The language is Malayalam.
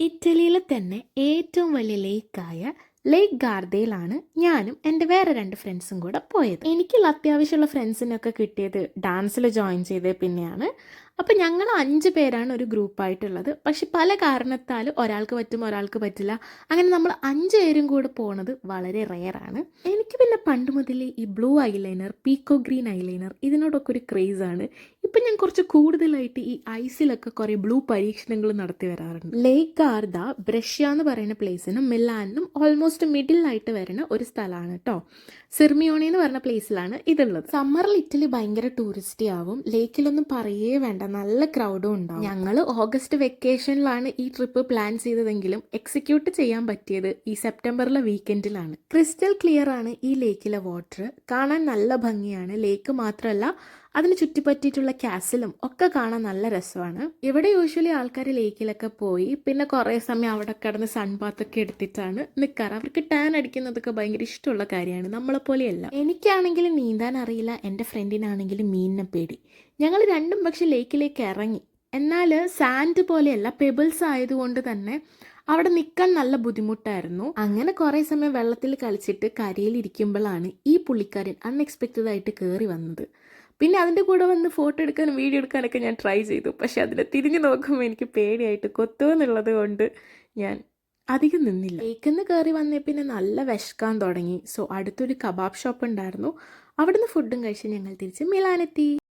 ഇറ്റലിയിലെ തന്നെ ഏറ്റവും വലിയ ലേക്കായ ലേക്ക് ഗാർദയിലാണ് ഞാനും എൻ്റെ വേറെ 2 ഫ്രണ്ട്സും കൂടെ പോയത്. എനിക്കുള്ള അത്യാവശ്യമുള്ള ഫ്രണ്ട്സിനൊക്കെ കിട്ടിയത് ഡാൻസിൽ ജോയിൻ ചെയ്തേ പിന്നെയാണ്. അപ്പം ഞങ്ങൾ 5 പേരാണ് ഒരു ഗ്രൂപ്പായിട്ടുള്ളത്. പക്ഷെ പല കാരണത്താൽ ഒരാൾക്ക് പറ്റും ഒരാൾക്ക് പറ്റില്ല. അങ്ങനെ നമ്മൾ 5 പേരും കൂടെ പോണത് വളരെ റെയറാണ്. എനിക്ക് പിന്നെ പണ്ട് മുതലേ ഈ blue eyeliner, peacock green eyeliner ഇതിനോടൊക്കെ ഒരു ക്രേസാണ്. ഇപ്പം ഞാൻ കുറച്ച് കൂടുതലായിട്ട് ഈ ഐസിലൊക്കെ കുറേ ബ്ലൂ പരീക്ഷണങ്ങൾ നടത്തി വരാറുണ്ട്. ലേക്ക് ഗാർദ ബ്രഷ്യ എന്ന് പറയുന്ന പ്ലേസിനും മിലാനിനും ഓൾമോസ്റ്റ് മിഡിലായിട്ട് വരുന്ന ഒരു സ്ഥലമാണ് കേട്ടോ. സിർമിയോണി എന്ന് പറഞ്ഞ പ്ലേസിലാണ് ഇതുള്ളത്. സമ്മറിൽ ഇറ്റലി ഭയങ്കര ടൂറിസ്റ്റി ആവും. ലേക്കിലൊന്നും പറയേ വേണ്ട, നല്ല ക്രൗഡും ഉണ്ടാവും. ഞങ്ങൾ ഓഗസ്റ്റ് വെക്കേഷനിലാണ് ഈ ട്രിപ്പ് പ്ലാൻ ചെയ്തതെങ്കിലും എക്സിക്യൂട്ട് ചെയ്യാൻ പറ്റിയത് ഈ സെപ്റ്റംബറിലെ വീക്കെൻഡിലാണ്. ക്രിസ്റ്റൽ ക്ലിയർ ആണ് ഈ ലേക്കിലെ വാട്ടർ. കാണാൻ നല്ല ഭംഗിയാണ്. ലേക്ക് മാത്രമല്ല, അതിന് ചുറ്റിപ്പറ്റിയിട്ടുള്ള കാസിലും ഒക്കെ കാണാൻ നല്ല രസമാണ്. ഇവിടെ യൂഷ്വലി ആൾക്കാർ ലേക്കിലൊക്കെ പോയി പിന്നെ കുറേ സമയം അവിടെ കിടന്ന് സൺബാത്തൊക്കെ എടുത്തിട്ടാണ് നിൽക്കാറ്. അവർക്ക് ടാൻ അടിക്കുന്നതൊക്കെ ഭയങ്കര ഇഷ്ടമുള്ള കാര്യമാണ്, നമ്മളെപ്പോലെയല്ല. എനിക്കാണെങ്കിൽ നീന്താൻ അറിയില്ല, എൻ്റെ ഫ്രണ്ടിനാണെങ്കിൽ മീനിനെ പേടി. ഞങ്ങൾ രണ്ടും പക്ഷെ ലേക്കിലേക്ക് ഇറങ്ങി. എന്നാൽ സാൻഡ് പോലെയല്ല, പെബിൾസ് ആയതുകൊണ്ട് തന്നെ അവിടെ നിൽക്കാൻ നല്ല ബുദ്ധിമുട്ടായിരുന്നു. അങ്ങനെ കുറേ സമയം വെള്ളത്തിൽ കളിച്ചിട്ട് കരയിലിരിക്കുമ്പോഴാണ് ഈ പുള്ളിക്കാരൻ അൺഎക്സ്പെക്റ്റഡ് ആയിട്ട് കയറി വന്നത്. പിന്നെ അതിൻ്റെ കൂടെ വന്ന് ഫോട്ടോ എടുക്കാനും വീഡിയോ എടുക്കാനൊക്കെ ഞാൻ ട്രൈ ചെയ്തു. പക്ഷെ അതിൽ തിരിഞ്ഞു നോക്കുമ്പോൾ എനിക്ക് പേടിയായിട്ട് കൊത്തുമെന്നുള്ളത് കൊണ്ട് ഞാൻ അധികം നിന്നില്ല. ലേക്കിന്ന് കയറി വന്നേ പിന്നെ നല്ല വിശക്കാൻ തുടങ്ങി. സോ അടുത്തൊരു കബാബ് ഷോപ്പ് ഉണ്ടായിരുന്നു, അവിടുന്ന് ഫുഡും കഴിച്ച് ഞങ്ങൾ തിരിച്ച് മിലാനെത്തി.